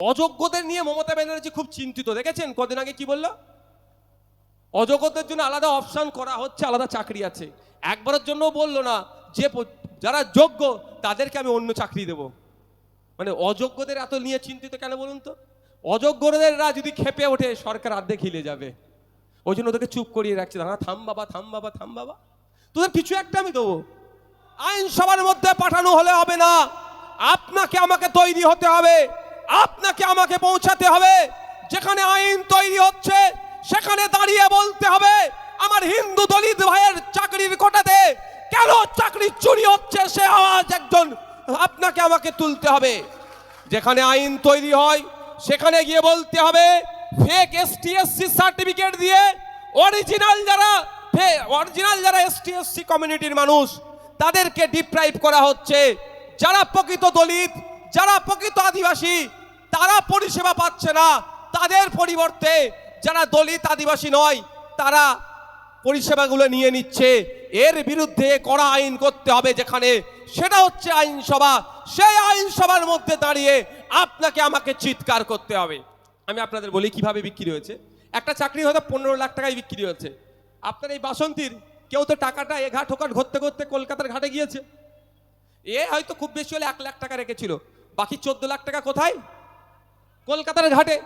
অযোগ্যদের নিয়ে মমতা ব্যানার্জি খুব চিন্তিত, দেখেছেন কদিন আগে কি বললো? অযোগ্যদের জন্য আলাদা অপশন করা হচ্ছে, আলাদা চাকরি আছে। একবারের জন্য বললো না যে যারা যোগ্য তাদেরকে আমি অন্য চাকরি দেব। মানে অযোগ্যদের এত নিয়ে চিন্তিত কেন বলুন তো? অযোগ্যদেররা যদি খেপে ওঠে সরকার অর্ধেক হিলে যাবে, ওই জন্য ওদেরকে চুপ করিয়ে রাখছে। থাম বাবা, থাম বাবা, থাম বাবা, তোদের কিছু একটা আমি দেবো। আইনসভার মধ্যে পাঠানো হলে হবে না, আপনাকে আমাকে তৈরি হতে হবে, আপনাকে আমাকে পৌঁছাতে হবে। যেখানে আইন তৈরি হচ্ছে সেখানে দাঁড়িয়ে বলতে হবে আমার হিন্দু দলিত ভাইয়ের চাকরির কোটাতে কেন চাকরি চুরি হচ্ছে, সে আওয়াজ একজন আপনাকে আমাকে তুলতে হবে। যেখানে আইন তৈরি হয় সেখানে গিয়ে বলতে হবে ফেক এসটিএসসি সার্টিফিকেট দিয়ে অরিজিনাল যারা এসটিএসসি কমিউনিটির মানুষ তাদেরকে ডিপ্রাইভ করা হচ্ছে। যারা প্রকৃত দলিত, যারা প্রকৃত আদিবাসী তারা পরিষেবা পাচ্ছে না, তাদের পরিবর্তে যারা দলিত আদিবাসী নয় তারা পরিষেবাগুলো নিয়ে নিচ্ছে। এর বিরুদ্ধে কড়া আইন করতে হবে যেখানে, সেটা হচ্ছে আইনসভা। সেই আইনসভার মধ্যে দাঁড়িয়ে আপনাকে আমাকে চিৎকার করতে হবে। আমি আপনাদের বলি কিভাবে বিক্রি হয়েছে। একটা চাকরি হয়তো 15 লাখ টাকায় বিক্রি হচ্ছে। আপনার এই বাসন্তীর কেউ তো টাকাটা এ ঘাট ওঘাট ঘুরতে ঘুরতে কলকাতার ঘাটে গিয়েছে, এ হয়তো খুব বেশি হলে 1 লাখ টাকা রেখেছিল, বাকি 14 লাখ টাকা কোথায়? কলকাতার ঘাটে।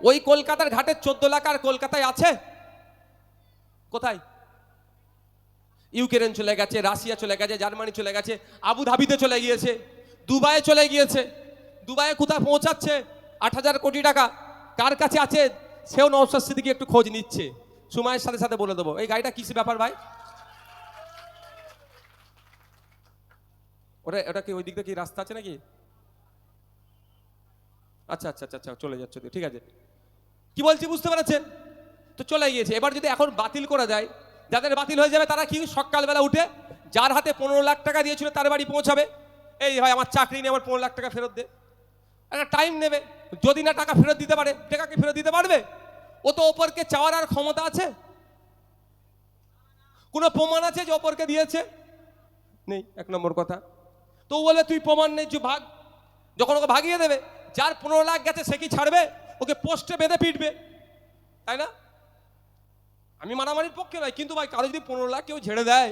ওই কলকাতার ঘাটে 14 লাখ আর কলকাতায় আছে কোথায়? ইউক্রেন চলে গেছে, রাশিয়া চলে গেছে, জার্মানি চলে গেছে, আবুধাবিতে চলে গিয়েছে, দুবাইয়ে চলে গিয়েছে। দুবাইয়ে কোথায় পৌঁছাচ্ছে? 8,000 কোটি টাকা কার কাছে আছে সেও নওশাদ সিদ্দিকী একটু খোঁজ নিচ্ছে। সময়ের সাথে সাথে বলে দেবো। এই গাড়িটা কিসের ব্যাপার ভাই? ওটা কি ওই দিক দিয়ে কি রাস্তা আছে নাকি? আচ্ছা আচ্ছা আচ্ছা চলে যাচ্ছে, ঠিক আছে। কি বলছি বুঝতে পেরেছেন তো? চলে গিয়েছে। এবার যদি এখন বাতিল করা যায়, যাদের বাতিল হয়ে যাবে তারা কি সকালবেলা উঠে যার হাতে 15 লাখ টাকা দিয়েছিল তার বাড়ি পৌঁছাবে, এই ভাই আমার চাকরি নিয়ে আমার 15 লাখ টাকা ফেরত দে। একটা টাইম নেবে, যদি না টাকা ফেরত দিতে পারে, টাকাকে ফেরত দিতে পারবে? ও তো ওপরকে চাওয়ার আর ক্ষমতা আছে? কোনো প্রমাণ আছে যে ওপরকে দিয়েছে? নেই, 1 নম্বর কথা। তো বলে তুই প্রমাণ নেই, যে ভাগ। যখন ওকে ভাগিয়ে দেবে, যার 15 লাখ গেছে সে কি ছাড়বে? ওকে পোস্টে বেঁধে পিটবে, তাই না? আমি মারামারির পক্ষে নয়, কিন্তু ভাই কারো যদি 15 লাখ কেউ ঝেড়ে দেয়,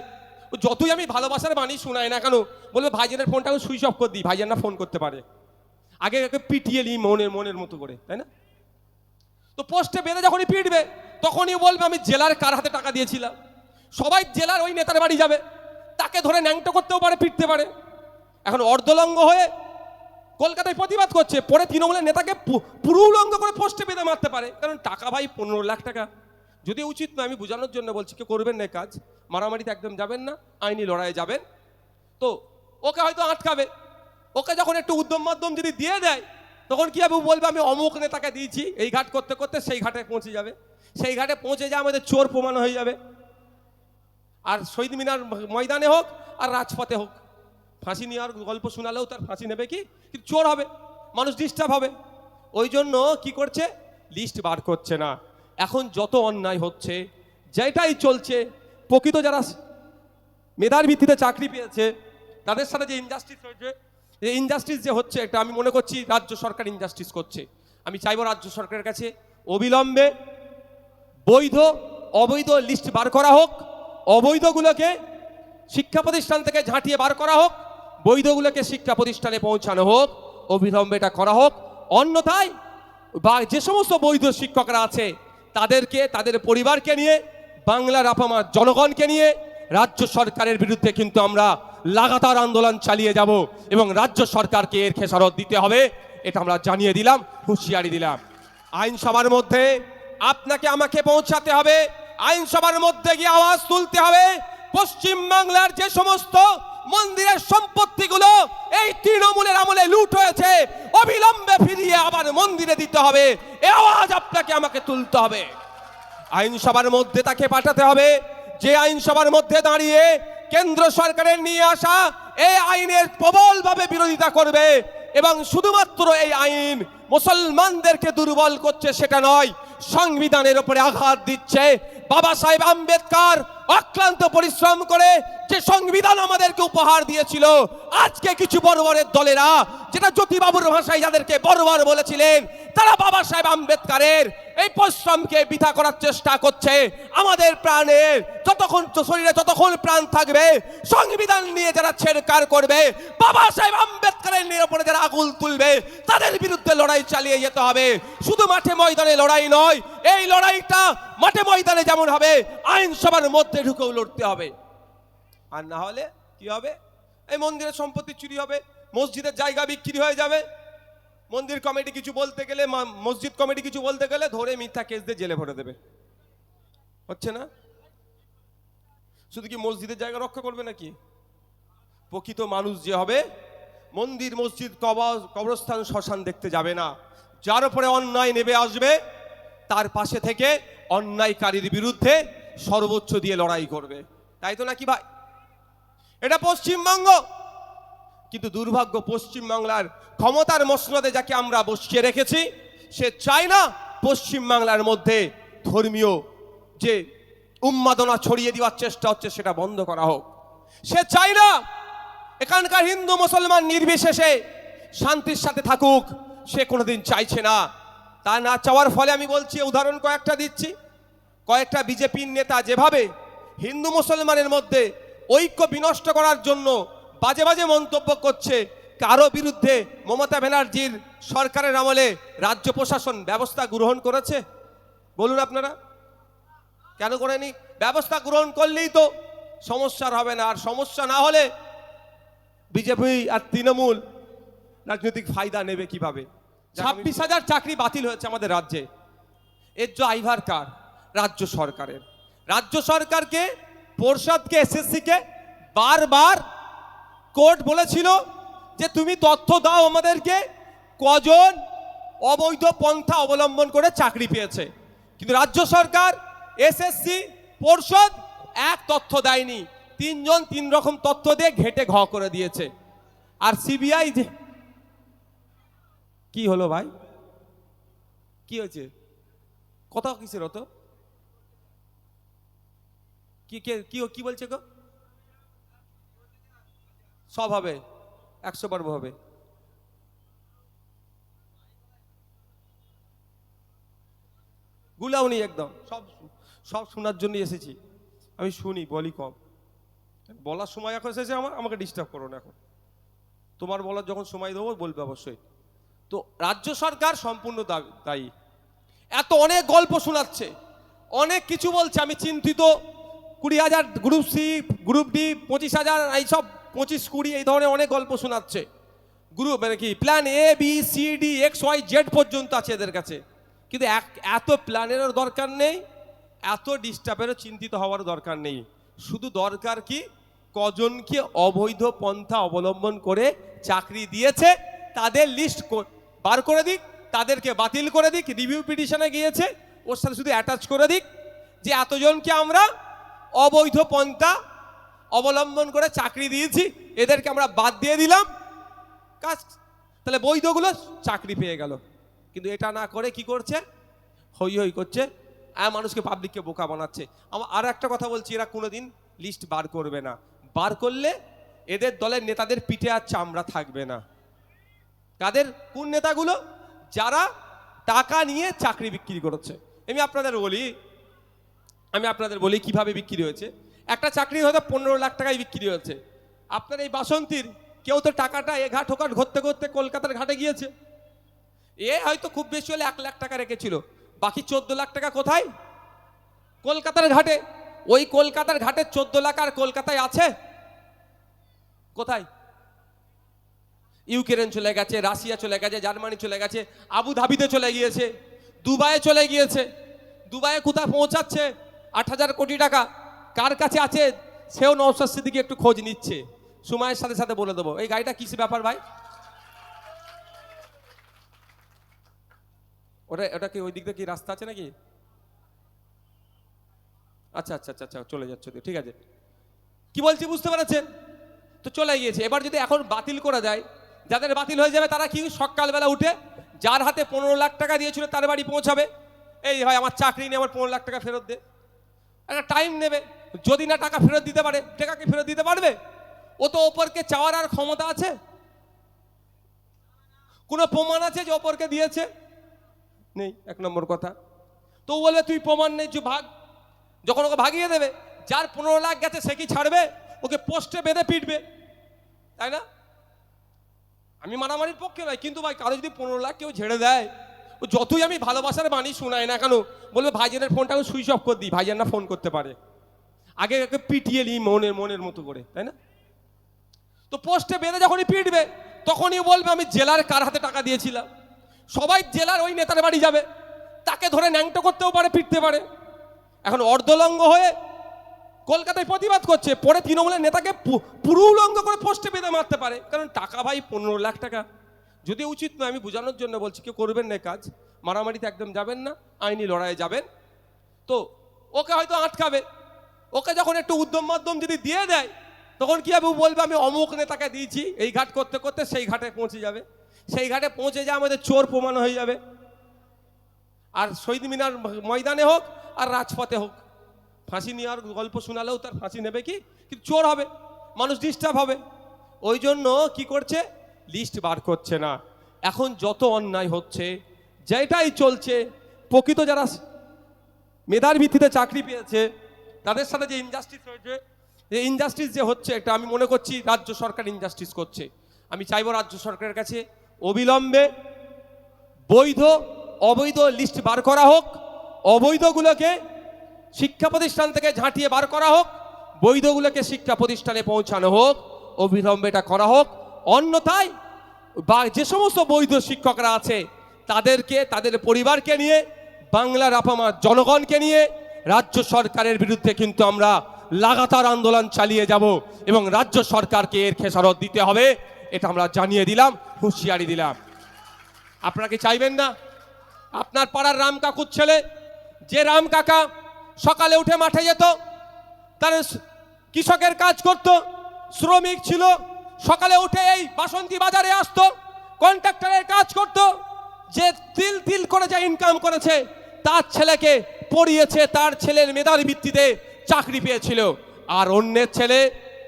যতই আমি ভালোবাসার বাণী শোনাই না কেন, বলবে ভাইজানের ফোনটা আমি সুইচ অফ করে দিই, ভাইজান না ফোন করতে পারে। আগে একে পিটিয়ে নিই মনের মতো করে, তাই না? তো পোস্টে বেঁধে যখনই পিটবে তখনই বলবে আমি জেলার কার হাতে টাকা দিয়েছিলাম। সবাই জেলার ওই নেতার বাড়ি যাবে, তাকে ধরে ন্যাংটো করতেও পারে, পিটতে পারে। এখন অর্ধলঙ্গ হয়ে কলকাতায় প্রতিবাদ করছে, পরে তৃণমূলের নেতাকে পুরো উলঙ্গ করে পোস্টে বেঁধে মারতে পারে। কারণ টাকা ভাই 15 লাখ টাকা, যদি উচিত না, আমি বোঝানোর জন্য বলছি, কেউ করবেন না কাজ, মারামারিতে একদম যাবেন না, আইনি লড়াইয়ে যাবেন। তো ওকে হয়তো আটকাবে, ওকে যখন একটু উদ্যম মাধ্যম যদি দিয়ে দেয় তখন কি হবে? বলবে আমি অমুক নেতাকে দিয়েছি, এই ঘাট করতে করতে সেই ঘাটে পৌঁছে যাবে। সেই ঘাটে পৌঁছে যা আমাদের চোর প্রমাণ হয়ে যাবে। আর শহীদ মিনার ময়দানে হোক আর রাজপথে হোক, ফাঁসি নেওয়ার গল্প শোনালেও তার ফাঁসি নেবে কি, কিন্তু চোর হবে, মানুষ ডিস্টার্ব হবে। ওই জন্য কি করছে? লিস্ট বার করছে না। এখন যত অন্যায় হচ্ছে, যেটাই চলছে, প্রকৃত যারা মেধার ভিত্তিতে চাকরি পেয়েছে তাদের সাথে যে ইনজাস্টিস হয়েছে, এই ইনজাস্টিস যে হচ্ছে, এটা আমি মনে করছি রাজ্য সরকার ইনজাস্টিস করছে। আমি চাইবো রাজ্য সরকারের কাছে অবিলম্বে বৈধ অবৈধ লিস্ট বার করা হোক, অবৈধগুলোকে শিক্ষা প্রতিষ্ঠান থেকে ঝাঁটিয়ে বার করা হোক, বৈধগুলোকে শিক্ষা প্রতিষ্ঠানে পৌঁছানো হোক, অবিলম্বে এটা করা হোক। অন্যথায় বা যে সমস্ত বৈধ শিক্ষকরা আছে তাদেরকে, তাদের পরিবারকে নিয়ে, বাংলার আপামার জনগণকে নিয়ে রাজ্য সরকারের বিরুদ্ধে কিন্তু আমরা লাগাতার আন্দোলন চালিয়ে যাব এবং রাজ্য সরকারকে এর খেসারত দিতে হবে, এটা আমরা জানিয়ে দিলাম, হুঁশিয়ারি দিলাম। আইনসভার মধ্যে আপনাকে আমাকে পৌঁছাতে হবে, আইনসভার মধ্যে গিয়ে আওয়াজ তুলতে হবে। পশ্চিম বাংলার যে সমস্ত মন্দিরের সম্পত্তিগুলো এই তৃণমূলের আমলে লুট হয়েছে, অবিলম্বে ফিরিয়ে আবার মন্দিরে দিতে হবে, এই আওয়াজ আপনাকে আমাকে তুলতে হবে। আইনসভার মধ্যে তাকে পাঠাতে হবে, যে আইনসভার মধ্যে দাঁড়িয়ে কেন্দ্র সরকারের নিয়ে আসা এই আইনের প্রবলভাবে বিরোধিতা করবে এবং শুধুমাত্র এই আইন মুসলমানদেরকে দুর্বল করছে সেটা নয়, সংবিধানের উপরে আঘাত দিচ্ছে, বাবা সাহেব আম্বেদকর অক্লান্ত পরিশ্রম করে যে সংবিধান আমাদেরকে উপহার দিয়েছিল, আজকে কিছু বর্বরের দলেরা, যেটা জ্যোতিবাবুর ভাষায় যাদেরকে বর্বর বলেছিলেন, তারা বাবা সাহেব আম্বেদকরের এই পরিশ্রমকে বৃথা করার চেষ্টা করছে। আমাদের প্রাণের যতক্ষণ শরীরে যতক্ষণ প্রাণ থাকবে, সংবিধান নিয়ে যারা ছেড়কার করবে, বাবা সাহেব আম্বেদকরের উপরে যারা আগুন তুলবে, তাদের বিরুদ্ধে লড়াই চালিয়ে যেতে হবে। শুধু মাঠে ময়দানে লড়াই নয়, এই লড়াইটা মাঠে ময়দানে যেমন হবে, আইনসভার মধ্যে ঢুকেও লড়তে হবে। আর না হলে কি হবে? এই মন্দিরের সম্পত্তি চুরি হবে, মসজিদের জায়গা বিক্রি হয়ে যাবে, মন্দির কমিটি কিছু বলতে গেলে, মসজিদ কমিটি কিছু বলতে গেলে ধরে মিথ্যা কেস দিয়ে জেলে ভরে দেবে। হচ্ছে না? শুধু কি মসজিদের জায়গা রক্ষা করবে নাকি? প্রকৃত মানুষ যে হবে, মন্দির মসজিদ কবরস্থান শ্মশান দেখতে যাবে না। যার উপরে অন্যায় নেমে আসবে, তার পাশে থেকে অন্যায়কারীর বিরুদ্ধে সর্বোচ্চ দিয়ে লড়াই করবে। তাই তো নাকি ভাই? এটা পশ্চিমবঙ্গ। কিন্তু দুর্ভাগ্য, পশ্চিমবাংলার ক্ষমতার মসনদে যাকে আমরা বসিয়ে রেখেছি, সে চায় না পশ্চিমবাংলার মধ্যে ধর্মীয় যে উন্মাদনা ছড়িয়ে দেওয়ার চেষ্টা হচ্ছে সেটা বন্ধ করা হোক। সে চায় না এখানকার হিন্দু মুসলমান নির্বিশেষে শান্তির সাথে থাকুক, সে কোনোদিন চাইছে না। তা না চাওয়ার ফলে আমি বলছি, উদাহরণ কয়েকটা দিচ্ছি। কয়েকটা বিজেপির নেতা যেভাবে হিন্দু মুসলমানের মধ্যে ঐক্য বিনষ্ট করার জন্য বাজে বাজে মন্তব্য করছে, কারো বিরুদ্ধে মমতা ব্যানার্জির সরকারের আমলে রাজ্য প্রশাসন ব্যবস্থা গ্রহণ করেছে? বলুন আপনারা, কেন করেনি? ব্যবস্থা গ্রহণ করলেই তো সমস্যার হবে না। আর সমস্যা না হলে বিজেপি আর তৃণমূল রাজনৈতিক ফায়দা নেবে কিভাবে? 26,000 চাকরি বাতিল হয়েছে আমাদের রাজ্যে। এর যে আইভার কার? রাজ্য সরকারের। রাজ্য সরকারকে, পর্ষদকে, এসএসসিকে বারবার কোর্ট বলেছিল যে তুমি তথ্য দাও আমাদেরকে কজন অবৈধ পন্থা অবলম্বন করে চাকরি পেয়েছে। কিন্তু রাজ্য সরকার, এসএসসি, পর্ষদ এক তথ্য দেয়নি। 3 জন 3 রকম তথ্য দিয়ে ঘেটে ঘ করে দিয়েছে। আর সিবিআই যে কি হলো ভাই? কি হয়েছে? কথা কিসের হতো? কি কি বলছে গো? সব হবে, 100 বার হবে। গুলাউনি একদম সব সব শোনার জন্য এসেছি আমি। শুনি, বলি কম। বলার সময় এখন এসেছে আমার, আমাকে ডিস্টার্ব করো না। এখন তোমার বলার যখন সময় দেবো বলবে অবশ্যই। তো রাজ্য সরকার সম্পূর্ণ দায়ী। এত অনেক গল্প শোনাচ্ছে, অনেক কিছু বলছে, আমি চিন্তিত। 20,000 গ্রুপ সি, গ্রুপ ডি 25,000, এইসব 25-20 এই ধরনের অনেক গল্প শোনাচ্ছে। গ্রুপ মানে কি plan A B C D X Y Z পর্যন্ত আছে এদের কাছে। কিন্তু এত প্ল্যানেরও দরকার নেই, এত ডিস্টার্বেরও চিন্তিত হওয়ার দরকার নেই। শুধু দরকার কি, কজনকে অবৈধ পন্থা অবলম্বন করে চাকরি দিয়েছে তাদের লিস্ট বার করে দিক, তাদেরকে বাতিল করে দিক। রিভিউ পিটিশনে গিয়েছে, ওর সাথে শুধু অ্যাটাচ করে দিক যে এতজনকে আমরা অবৈধ পন্থা অবলম্বন করে চাকরি দিয়েছি, এদেরকে আমরা বাদ দিয়ে দিলাম, কাজ। তাহলে বৈধগুলো চাকরি পেয়ে গেল। কিন্তু এটা না করে কি করছে? হই হই করছে, মানুষকে, পাবলিককে বোকা বানাচ্ছে। আমার আর একটা কথা বলছি, এরা কোনোদিন লিস্ট বার করবে না। বার করলে এদের দলের নেতাদের পিঠে আর চামড়া থাকবে না। তাদের কোন নেতাগুলো? যারা টাকা নিয়ে চাকরি বিক্রি করেছে। আমি আপনাদের বলি কিভাবে বিক্রি হয়েছে। একটা চাকরি হয়তো 15 লাখ টাকায় বিক্রি হয়েছে। আপনার এই বাসন্তীর কেউ তো টাকাটা ঘাট ওঘাট ঘুরতে ঘুরতে কলকাতার ঘাটে গিয়েছে, এ হয়তো খুব বেশি হলে 1 লাখ টাকা রেখেছিল, বাকি 14 লাখ টাকা কোথায়? কলকাতার ঘাটে। ওই কলকাতার ঘাটে 14 লাখ আর কলকাতায় আছে কোথায়? ইউক্রেন চলে গেছে, রাশিয়া চলে গেছে, জার্মানি চলে গেছে, আবুধাবিতে চলে গিয়েছে, দুবাইয়ে চলে গিয়েছে। দুবাইয়ে কোথায় পৌঁছাচ্ছে? 8,000 কোটি টাকা কার কাছে আছে সেও নওশাদ সিদ্দিকী একটু খোঁজ নিচ্ছে। সময়ের সাথে সাথে বলে দেবো। এই গাড়িটা কিসের ব্যাপার ভাই? ওটা কি ওই দিক দিয়ে কি রাস্তা আছে নাকি? আচ্ছা আচ্ছা আচ্ছা আচ্ছা, চলে যাচ্ছে, ঠিক আছে। কি বলছি বুঝতে পেরেছেন তো? চলে গিয়েছে। এবার যদি এখন বাতিল করা যায়, যাদের বাতিল হয়ে যাবে তারা কি সকালবেলা উঠে যার হাতে 15 লাখ টাকা দিয়েছিল তার বাড়ি পৌঁছাবে, এই ভাই আমার চাকরি নিয়ে আমার 15 লাখ টাকা ফেরত দে। একটা টাইম নেবে, যদি না টাকা ফেরত দিতে পারে, টাকা কি ফেরত দিতে পারবে? ও তো ওপরকে চাওয়ার আর ক্ষমতা আছে? কোনো প্রমাণ আছে যে ওপরকে দিয়েছে? নেই, এক নম্বর কথা। তো ও বলবে তুই প্রমাণ নেই, যে ভাগ। যখন ওকে ভাগিয়ে দেবে, যার 15 লাখ গেছে সে কি ছাড়বে? ওকে পোস্টে বেঁধে পিটবে, তাই না? আমি মারামারির পক্ষে নয়, কিন্তু ভাই কারো যদি 15 লাখ কেউ ঝেড়ে দেয়, ও যতই আমি ভালোবাসার বাণী শোনাই না কেন, বলবে ভাইজানের ফোনটা আমি সুইচ অফ করে দিই, ভাইজান না ফোন করতে পারে। আগে আগে পিটিয়ে নিই মনের মতো করে, তাই না? তো পোস্টে বেঁধে যখনই পিটবে, তখনই বলবে আমি জেলার কার হাতে টাকা দিয়েছিলাম। সবাই জেলার ওই নেতার বাড়ি যাবে, তাকে ধরে ন্যাংটো করতেও পারে, পিটতে পারে। এখন অর্ধলঙ্গ হয়ে কলকাতায় প্রতিবাদ করছে, পরে তৃণমূলের নেতাকে পুরো উলঙ্গ করে পোস্টে বেঁধে মারতে পারে। কারণ টাকা ভাই 15 লাখ টাকা, যদি উচিত নয়, আমি বোঝানোর জন্য বলছি, কেউ করবেন না কাজ, মারামারিতে একদম যাবেন না, আইনি লড়াইয়ে যাবেন। তো ওকে হয়তো আটকাবে, ওকে যখন একটু উদ্যম মাধ্যম যদি দিয়ে দেয়, তখন কি হবে? বলবে আমি অমুক নেতাকে দিয়েছি, এই ঘাট করতে করতে সেই ঘাটে পৌঁছে যাবে। সেই ঘাটে পৌঁছে যা আমাদের চোর প্রমাণ হয়ে যাবে। আর শহীদ মিনার ময়দানে হোক আর রাজপথে হোক, ফাঁসি নেওয়ার গল্প শোনালেও তার ফাঁসি নেবে কি, কিন্তু চোর হবে, মানুষ ডিস্টার্ব হবে। ওই জন্য কি করছে? লিস্ট বার করছে না। এখন যত অন্যায় হচ্ছে, যেটাই চলছে, প্রকৃত যারা মেধার ভিত্তিতে চাকরি পেয়েছে তাদের সাথে যে ইনজাস্টিস হয়েছে, যে ইনজাস্টিস যে হচ্ছে, এটা আমি মনে করছি রাজ্য সরকার ইনজাস্টিস করছে। আমি চাইবো রাজ্য সরকারের কাছে অবিলম্বে বৈধ অবৈধ লিস্ট বার করা হোক, অবৈধগুলোকে শিক্ষা প্রতিষ্ঠান থেকে ঝাঁটিয়ে বার করা হোক, বৈধগুলোকে শিক্ষা প্রতিষ্ঠানে পৌঁছানো হোক, অবিলম্বে এটা করা হোক। অন্যথায় বা যে সমস্ত বৈধ শিক্ষকরা আছে তাদেরকে, তাদের পরিবারকে নিয়ে, বাংলার আপামার জনগণকে নিয়ে রাজ্য সরকারের বিরুদ্ধে কিন্তু আমরা লাগাতার আন্দোলন চালিয়ে যাব এবং রাজ্য সরকারকে এর খেসারত দিতে হবে, এটা আমরা জানিয়ে দিলাম, হুঁশিয়ারি দিলাম। আপনারা কি চাইবেন না আপনার পাড়ার রাম কাকুর ছেলে, যে রাম কাকা সকালে উঠে মাঠে যেত, তার কৃষকের কাজ করত, শ্রমিক ছিল, সকালে উঠে এই বাসন্তী বাজারে আসতো, কন্ট্রাক্টরের কাজ করত, যে তিল তিল করে যা ইনকাম করেছে, তার ছেলেকে পড়িয়েছে, তার ছেলের মেধার ভিত্তিতে চাকরি পেয়েছিল। আর অন্যের ছেলে,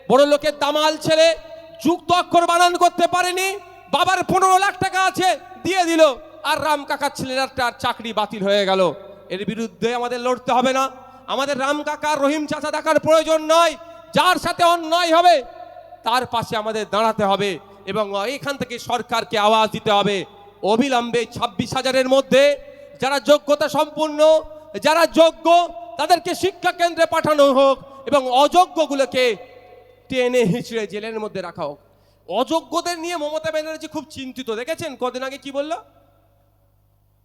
বড় লোকের দামাল ছেলে, যুক্ত অক্ষর বানান করতে পারেনি, বাবার 15 লাখ টাকা আছে দিয়ে দিল, আর রাম কাকার ছেলেটার চাকরি বাতিল হয়ে গেল। এর বিরুদ্ধে আমাদের লড়তে হবে না? আমাদের রাম কাকা, রহিম চাচা দেখার প্রয়োজন নয়, যার সাথে অন্যায় হবে তার পাশে আমাদের দাঁড়াতে হবে এবং এখান থেকে সরকারকে আওয়াজ দিতে হবে। অবিলম্বে 26,000-এর মধ্যে যারা যোগ্যতা সম্পূর্ণ, যারা যোগ্য, তাদেরকে শিক্ষা কেন্দ্রে পাঠানো হোক এবং অযোগ্যগুলোকে টেনে হিঁচড়ে জেলের মধ্যে রাখা হোক। অযোগ্যদের নিয়ে মমতা ব্যানার্জি খুব চিন্তিত, দেখেছেন কদিন আগে কি বলল?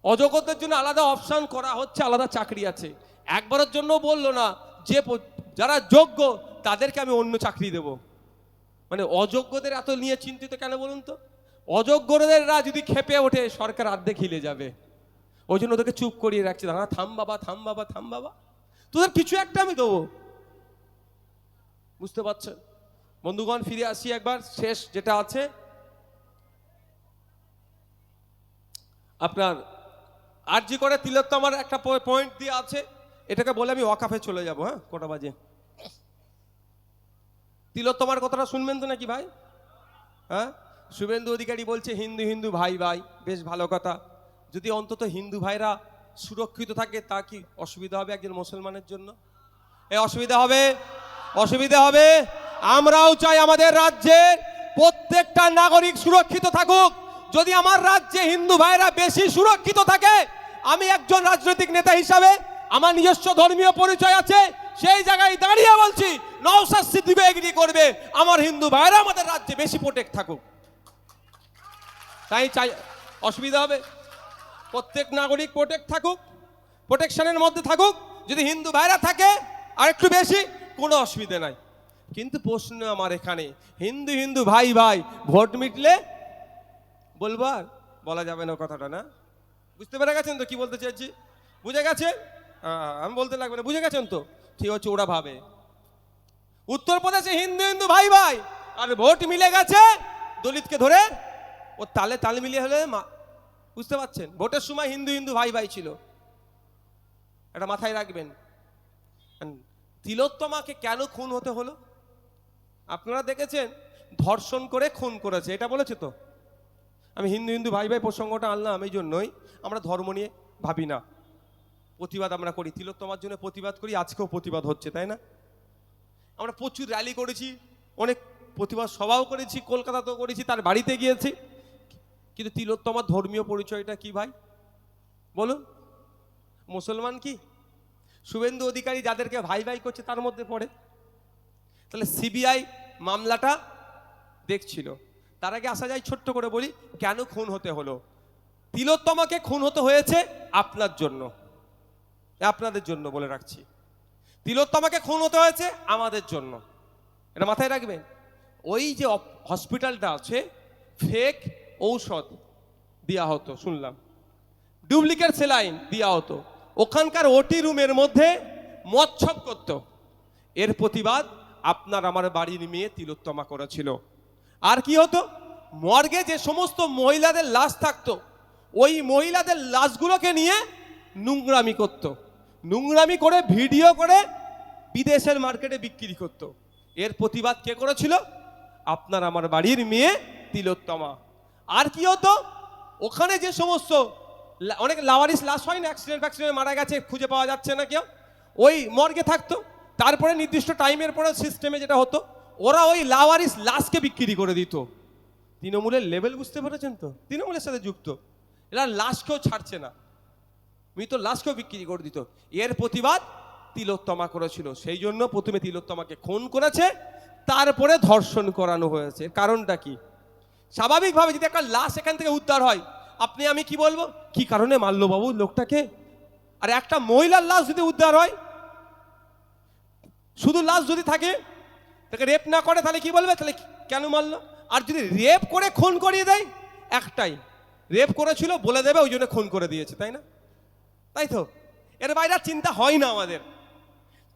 অযোগ্যদের জন্য আলাদা অপশন করা হচ্ছে, আলাদা চাকরি আছে। একবারের জন্য বললো না যে যারা যোগ্য তাদেরকে আমি অন্য চাকরি দেব। মানে অযোগ্যদের এত নিয়ে চিন্তিত কেন বলুন তো? অযোগ্যদেররা যদি খেপে ওঠে, সরকার আর্ধেক হিলে যাবে। ওই জন্য ওদেরকে চুপ করিয়ে রাখছে, হ্যাঁ থাম বাবা, থাম বাবা, থাম বাবা, তোদের কিছু একটা আমি দেবো। বুঝতে পারছেন বন্ধুগণ? ফিরে আসি একবার, শেষ যেটা আছে আপনার আরজি করে তিলোত্তমার একটা পয়েন্ট দিয়ে আছে, এটাকে বলে আমি ওয়াকাফে চলে যাব। হ্যাঁ, কটা বাজে? তিলোত্তমার কথাটা শুনবেন তো নাকি ভাই? হ্যাঁ, শুভেন্দু অধিকারী বলছে হিন্দু হিন্দু ভাই ভাই, বেশ ভালো কথা। যদি অন্তত হিন্দু ভাইরা সুরক্ষিত থাকে, তা কি অসুবিধা হবে একজন মুসলমানের জন্য? অসুবিধা হবে, অসুবিধা হবে। আমরাও চাই আমাদের রাজ্যের প্রত্যেকটা নাগরিক সুরক্ষিত থাকুক। যদি আমার রাজ্যে হিন্দু ভাইরা বেশি সুরক্ষিত থাকে, আমি একজন রাজনৈতিক নেতা হিসাবে, আমার নিজস্ব ধর্মীয় পরিচয় আছে, সেই জায়গায় দাঁড়িয়ে বলছি নওশাদ সিদ্দিকী এগ্রি করবে আমার হিন্দু ভাইরা আমাদের রাজ্যে বেশি প্রোটেক্ট থাকুক। তাই চাই, অসুবিধা হবে? প্রত্যেক নাগরিক প্রোটেক্ট থাকুক, প্রোটেকশনের মধ্যে থাকুক। যদি হিন্দু ভাইরা থাকে আর একটু বেশি, কোনো অসুবিধা নাই। কিন্তু প্রশ্ন আমার এখানে, হিন্দু হিন্দু ভাই ভাই, ভোট মিটলে বলবো আর বলা যাবে না কথাটা, না? বুঝতে পেরে গেছেন তো কি বলতে চাইছি? বুঝে গেছে? আমি বলতে লাগবে না, বুঝে গেছেন তো? ঠিক হচ্ছে, ওরা ভাবে উত্তরপ্রদেশে হিন্দু হিন্দু ভাই ভাই, আর ভোট মিলে গেছে দলিতকে ধরে ও তালে তাল মিলিয়ে হলে, বুঝতে পারছেন? ভোটের সময় হিন্দু হিন্দু ভাই ভাই ছিল, এটা মাথায় রাখবেন। তিলোত্তমাকে কেন খুন হতে হলো? আপনারা দেখেছেন ধর্ষণ করে খুন করেছে, এটা বলেছে তো। আমি হিন্দু ভাই ভাই প্রসঙ্গটা আনলাম এই জন্যই, আমরা ধর্ম নিয়ে ভাবি না, প্রতিবাদ আমরা করি, তিলোত্তমার জন্য প্রতিবাদ করি, আজকেও প্রতিবাদ হচ্ছে, তাই না? আমরা প্রচুর র্যালি করেছি, অনেক প্রতিবাদ সভাও করেছি, কলকাতাতেও করেছি, তার বাড়িতে গিয়েছি। কিন্তু তিলোত্তমার ধর্মীয় পরিচয়টা কি ভাই বলুন? মুসলমান কি? শুভেন্দু অধিকারী যাদেরকে ভাই ভাই করছে তার মধ্যে পড়ে। তাহলে সিবিআই মামলাটা দেখছিল। তার আগে আসা যায়, ছোট্ট করে বলি কেন খুন হতে হলো। তিলোত্তমাকে খুন হতে হয়েছে আপনার জন্য, আপনাদের জন্য বলে রাখছি। তিলোত্তমাকে খুন হতে হয়েছে আমাদের জন্য, এটা মাথায় রাখবেন। ওই যে হসপিটালটা আছে, ফেক ঔষধ দেওয়া হতো, শুনলাম ডুপ্লিকেট সেলাইন দেওয়া হতো, ওখানকার ওটি রুমের মধ্যে মচ্ছব করত। এর প্রতিবাদ আপনার আমার বাড়ির মেয়ে তিলোত্তমা করেছিল। আর কি হতো, মর্গে যে সমস্ত মহিলাদের লাশ থাকতো, ওই মহিলাদের লাশগুলোকে নিয়ে নোংরামি করত, নোংরামি করে ভিডিও করে বিদেশের মার্কেটে বিক্রি করত। এর প্রতিবাদ কে করেছিল? আপনার আমার বাড়ির মেয়ে তিলোত্তমা। আর কি হতো, ওখানে যে সমস্ত অনেক লাওয়ারিস লাশ হয় না, অ্যাক্সিডেন্ট মারা গেছে, খুঁজে পাওয়া যাচ্ছে না কেউ, ওই মর্গে থাকতো। তারপরে নির্দিষ্ট টাইমের পরে সিস্টেমে যেটা হতো, ওরা ওই লাওয়ারিস লাশকে বিক্রি করে দিত। তৃণমূলের লেভেল বুঝতে পেরেছেন তো? তৃণমূলের সাথে যুক্ত এরা লাশকেও ছাড়ছে না, মৃত লাশকেও বিক্রি করে দিত। এর প্রতিবাদ তিলোত্তমা করেছিল। সেই জন্য প্রথমে তিলোত্তমাকে খুন করেছে, তারপরে ধর্ষণ করানো হয়েছে। কারণটা কি? স্বাভাবিকভাবে যদি একটা লাশ এখান থেকে উদ্ধার হয়, আপনি আমি কি বলবো, কি কারণে মারলো বাবু লোকটাকে? আর একটা মহিলার লাশ যদি উদ্ধার হয়, শুধু লাশ যদি থাকে, তাকে রেপ না করে, তাহলে কি বলবে, তাহলে কেন মারলো? আর যদি রেপ করে খুন করিয়ে দেয়, একটাই রেপ করেছিল বলে দেবে, ওই জন্য খুন করে দিয়েছে, তাই না? তাই তো, এর বাইরে চিন্তা হয় না আমাদের।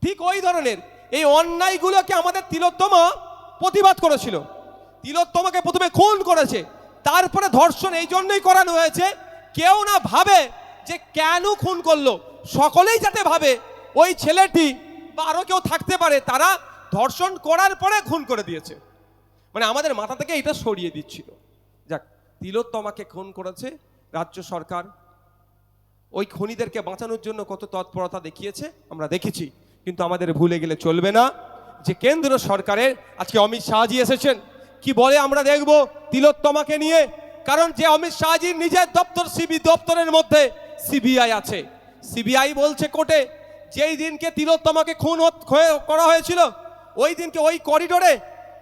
ঠিক ওই ধরনের এই অন্যায়গুলোকে আমাদের তিলোত্তমা প্রতিবাদ করেছিল। তিলোত্তমাকে প্রথমে খুন করেছে, তারপরে ধর্ষণ এই জন্যই করানো হয়েছে, কেউ না ভাবে যে কেন খুন করলো, সকলেই যাতে ভাবে ওই ছেলেটি বা আরো কেউ থাকতে পারে, তারা ধর্ষণ করার পরে খুন করে দিয়েছে। মানে আমাদের মাথা থেকে এটা সরিয়ে দিচ্ছিল। যাক, তিলোত্তমাকে খুন করেছে রাজ্য সরকার, ওই খুনিদেরকে বাঁচানোর জন্য কত তৎপরতা দেখিয়েছে আমরা দেখেছি। কিন্তু আমাদের ভুলে গেলে চলবে না যে কেন্দ্র সরকারের আজকে অমিত শাহজি এসেছেন, কি বলে আমরা দেখব তিলোত্তমাকে নিয়ে। কারণ যে অমিত শাহজির নিজের দপ্তর দপ্তরের মধ্যে সিবিআই আছে, সিবিআই বলছে কোর্টে, যেই দিনকে তিলোত্তমাকে খুন করা হয়েছিল, ওই দিনকে ওই করিডোরে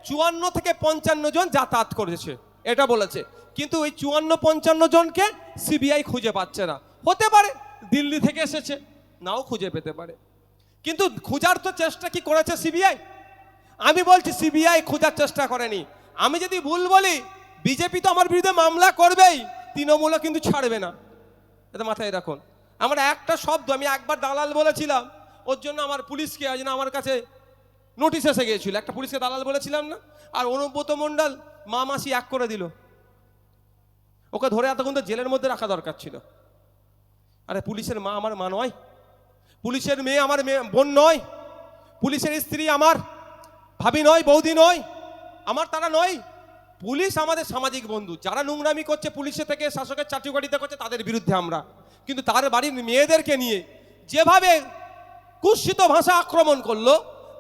54 থেকে 55 জন যাতায়াত করেছে, এটা বলেছে। কিন্তু ওই 54-55 জনকে সিবিআই খুঁজে পাচ্ছে না। হতে পারে দিল্লি থেকে এসেছে, নাও খুঁজে পেতে পারে, কিন্তু খোঁজার তো চেষ্টা কি করেছে সিবিআই? আমি বলছি সিবিআই খোঁজার চেষ্টা করেনি। আমি যদি ভুল বলি, বিজেপি তো আমার বিরুদ্ধে মামলা করবেই, তৃণমূলও কিন্তু ছাড়বে না, এটা মাথায় রাখুন। আমরা একটা শব্দ, আমি একবার দালাল বলেছিলাম, ওর জন্য আমার পুলিশকে আজ না আমার কাছে নোটিশ এসে গিয়েছিল, একটা পুলিশকে দালাল বলেছিলাম না, আর অনুব্রত মণ্ডল মা মাসি এক করে দিল। ওকে ধরে এতক্ষণ তো জেলের মধ্যে রাখা দরকার ছিল। আরে পুলিশের মা আমার মা নয়, পুলিশের মেয়ে আমার বোন নয়, পুলিশের স্ত্রী আমার ভাবি নয়, বৌদি নয়, আমার তারা নয়। পুলিশ আমাদের সামাজিক বন্ধু। যারা নোংরামি করছে পুলিশের থেকে, শাসকের চাটুকারিতা করছে, তাদের বিরুদ্ধে আমরা। কিন্তু তার বাড়ির মেয়েদেরকে নিয়ে যেভাবে কুৎসিত ভাষা আক্রমণ করলো,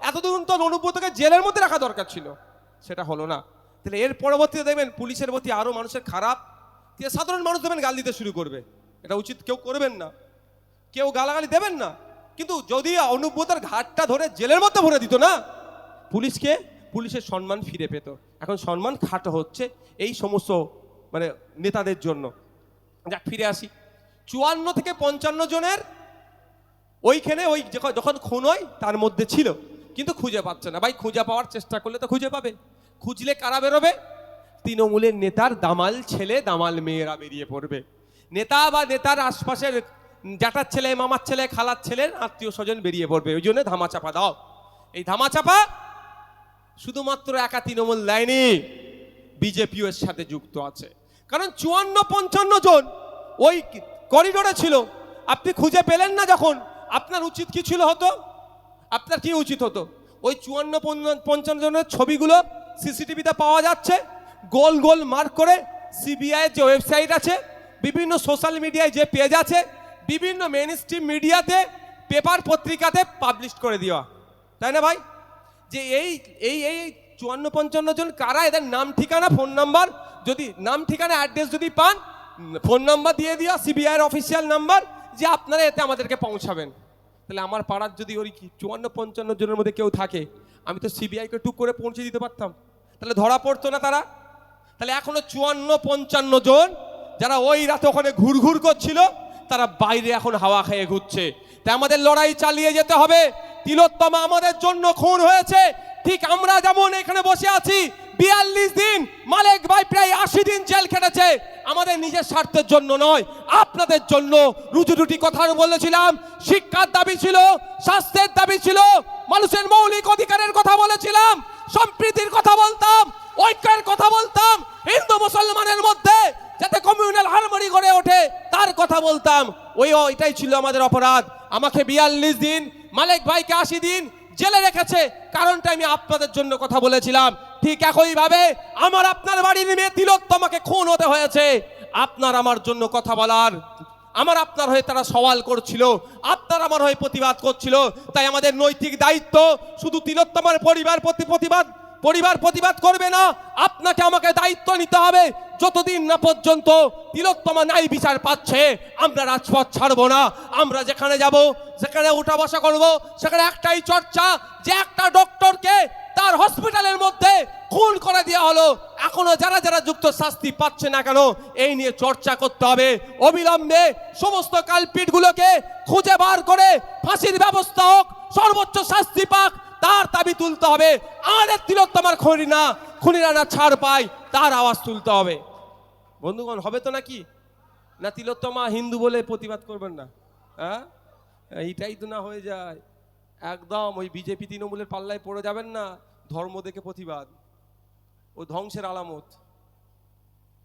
এতদিন তো অনুব্রতকে জেলের মধ্যে রাখা দরকার ছিল, সেটা হলো না। তাহলে এর পরবর্তীতে দেখবেন পুলিশের প্রতি আরো মানুষের খারাপ, সাধারণ মানুষ দেবেন গাল দিতে শুরু করবে। এটা উচিত কেউ করবেন না, কেউ গালাগালি দেবেন না। কিন্তু যদি অনুব্রতর ঘাটটা ধরে জেলের মধ্যে ভরে দিত না পুলিশকে, পুলিশের সম্মান ফিরে পেত। এখন সম্মান খাটো হচ্ছে এই সমস্ত মানে নেতাদের জন্য। যাক, ফিরে আসি। 54 থেকে 55 জনের ওইখানে ওই যখন খুন হয় তার মধ্যে ছিল, কিন্তু খুঁজে পাচ্ছে না। ভাই, খুঁজে পাওয়ার চেষ্টা করলে তো খুঁজে পাবে। খুঁজলে কারা বেরোবে? তৃণমূলের নেতার দামাল ছেলে, দামাল মেয়েরা বেরিয়ে পড়বে। নেতা বা নেতার আশপাশের জ্যাঠার ছেলে, মামার ছেলে, খালার ছেলের আত্মীয় স্বজন বেরিয়ে পড়বে। ওই জন্য ধামাচাপা দাও। এই ধামাচাপা শুধুমাত্র একা তৃণমূল দেয়নি, বিজেপিও এর সাথে যুক্ত আছে। কারণ 54-55 জন ওই করিডোরে ছিল, আপনি খুঁজে পেলেন না যখন, আপনার উচিত কি ছিল হতো? আপনার কি উচিত হতো? ওই 54-55 জনের ছবিগুলো সিসিটিভিতে পাওয়া যাচ্ছে, গোল গোল মার্ক করে সিবিআই যে ওয়েবসাইট আছে, বিভিন্ন সোশ্যাল মিডিয়ায় যে পেজ আছে, বিভিন্ন মেইন স্ট্রিম মিডিয়াতে, পেপার পত্রিকাতে পাবলিশ করে দেওয়া, তাই না ভাই? যে এই এই এই 54-55 জন কারা, এদের নাম ঠিকানা ফোন নাম্বার, যদি নাম ঠিকানা অ্যাড্রেস যদি পান, ফোন নাম্বার দিয়ে দেওয়া, সিবিআইয়ের অফিসিয়াল নাম্বার, যে আপনারা এতে আমাদেরকে পৌঁছাবেন। তাহলে আমার পাড়ার যদি ওই 54-55 জনের মধ্যে কেউ থাকে, আমি তো সিবিআইকে টুক করে পৌঁছে দিতে পারতাম, তাহলে ধরা পড়তো না তারা। তাহলে এখনো 54-55 জন যারা ওই রাতে ওখানে ঘুরঘুর করছিল, তারা বাইরে এখন হাওয়া খেয়ে ঘুরছে। তাই আমাদের লড়াই চালিয়ে যেতে হবে। তিলোত্তমা আমাদের জন্য খুন হয়েছে, ঠিক আমরা যেমন এখানে বসে আছি 42 দিন, মালেক ভাই প্রায় 80 দিন জেল খেটেছে, আমাদের নিজের স্বার্থের জন্য নয়, আপনাদের জন্য। রুটি কথা বলেছিলাম, শিক্ষার দাবি ছিল, স্বাস্থ্যের দাবি ছিল, মানুষের মৌলিক অধিকারের কথা বলেছিলাম, সম্প্রীতির কথা বলতাম, ঐক্যের কথা বলতাম, হিন্দু মুসলমানের মধ্যে যাতে কমিউনাল হারমোনি গড়ে ওঠে তার কথা বলতাম। এটাই ছিল আমাদের অপরাধ। আমাকে 42 দিন, মালেক ভাইকে 80 দিন জেলে রেখেছে, কারণটা আমি আপনাদের জন্য কথা বলেছিলাম। ঠিক একইভাবে আমার আপনার বাড়ির মেয়ে তিলোত্তমাকে খুন হতে হয়েছে আপনার আমার জন্য কথা বলার, আমার আপনার হয়ে তারা সওয়াল করছিল, আপনার আমার হয়ে প্রতিবাদ করছিল। তাই আমাদের নৈতিক দায়িত্ব শুধু তিলোত্তমার পরিবার প্রতিবাদ করবে না, আপনাকে আমাকে দায়িত্ব নিতে হবে। যতদিন না পর্যন্ত তিলোত্তমা ন্যায় বিচার পাচ্ছে, আমরা রাজপথ ছাড়বো না। আমরা যেখানে যাব, যেখানে উঠা বসা করবো, সেখানে একটাই চর্চা, যে একটা ডক্টরকে তার হসপিটালের মধ্যে খুন করে দেওয়া হলো, এখনো যারা যারা যুক্ত শাস্তি পাচ্ছে না কেন, এই নিয়ে চর্চা করতে হবে। অবিলম্বে সমস্ত কালপিটগুলোকে খুঁজে বার করে ফাঁসির ব্যবস্থা হোক, সর্বোচ্চ শাস্তি পাক, তার দাবি তুলতে হবে। আমাদের তিলোত্তমার খুনিরা না ছাড় পায়, তার আওয়াজ তুলতে হবে। বন্ধুগণ, হবে তো নাকি? না তিলোত্তমা হিন্দু বলে প্রতিবাদ করবেন না? হ্যাঁ, এইটাই তো না হয়ে যায়। একদম ওই বিজেপি তৃণমূলের পাল্লায় পড়ে যাবেন না। ধর্ম দেখে প্রতিবাদ ও ধ্বংসের আলামত,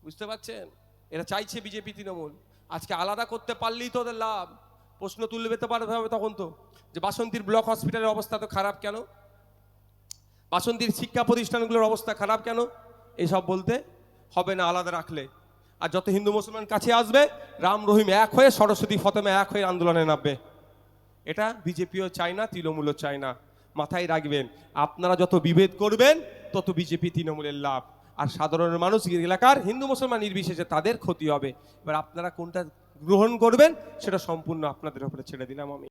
বুঝতে পারছেন? এরা চাইছে বিজেপি তৃণমূল আজকে আলাদা করতে পারলেই তো ওদের লাভ। প্রশ্ন তুলবে তো পারতে হবে তখন তো, যে বাসন্তীর ব্লক হসপিটালের অবস্থা তো খারাপ কেন, বাসন্তীর শিক্ষা প্রতিষ্ঠানগুলোর অবস্থা খারাপ কেন, এসব বলতে হবে না আলাদা রাখলে। আর যত হিন্দু মুসলমান কাছে আসবে, রাম রহিম এক হয়ে, সরস্বতী ফতেমা এক হয়ে আন্দোলনে নামবে। এটা বিজেপিও চায় না, তৃণমূলও চায় না। মাথায় রাখবেন, আপনারা যত বিভেদ করবেন তত বিজেপি তৃণমূলের লাভ, আর সাধারণ মানুষ এলাকার হিন্দু মুসলমান নির্বিশেষে তাদের ক্ষতি হবে। এবার আপনারা কোনটা গ্রহণ করবেন সেটা সম্পূর্ণ আপনাদের উপরে ছেড়ে দিলাম আমি।